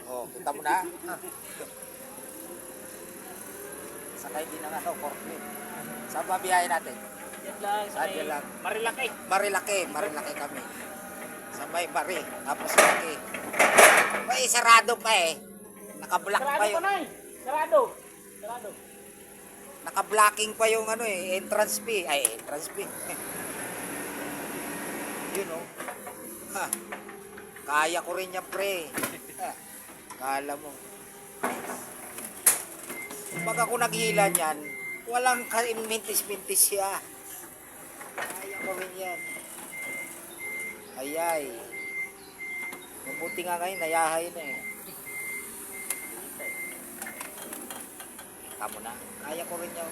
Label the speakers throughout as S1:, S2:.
S1: Oh, kita mo na. Sakay din ng ano, forklift. Saan ba biyahe natin?
S2: Yan lang.
S1: Diyan lang.
S2: Marilaki.
S1: Marilaki kami. Sa may Mari, tapos laki. May sarado pa eh. Naka-block pa
S2: Sarado
S1: yung...
S2: pa na eh. Sarado. Sarado.
S1: Naka-blocking pa yung ano eh, entrance fee. Ay, entrance fee. Yun oh. Ha. Kaya ko rin yan, pre. Ha. Kala mo. Pag ako naghila niyan, walang mintis-mintis siya. Kaya ko rin yan. Ayay. Mabuti nga ngayon, nayahay na eh. Kita mo na. Kaya ko rin yan.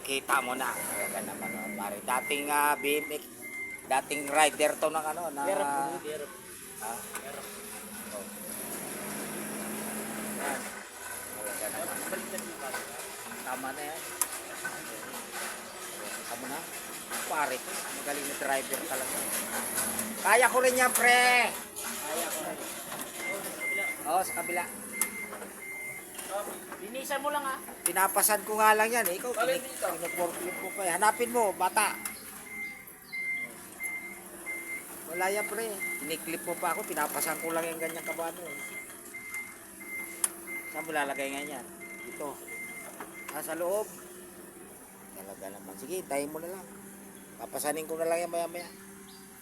S1: Kita mo na. Kaya naman, oh, pare. Dating BMX, dating rider to ng ano, na...
S2: Derep.
S1: Ha? Oh. Yan. Kaya naman. Tama na yan. Tama na. Pare ko, magaling na driver talaga. Kaya ko rin yan, pre. Kaya ko rin. Oo, sa kabila.
S2: Linisan mo lang ah.
S1: Pinapasan ko nga lang yan. Ikaw, pinag-forklift ko pa eh. Hanapin mo, bata. Wala yan, pre. Iniklip mo pa ako, pinapasan ko lang yung ganyang kabano eh. Saan mo lalagay nga yan? Dito. Nasa loob. Talaga naman. Sige, tayo mo na lang. Papasanin ko na lang yan maya-maya.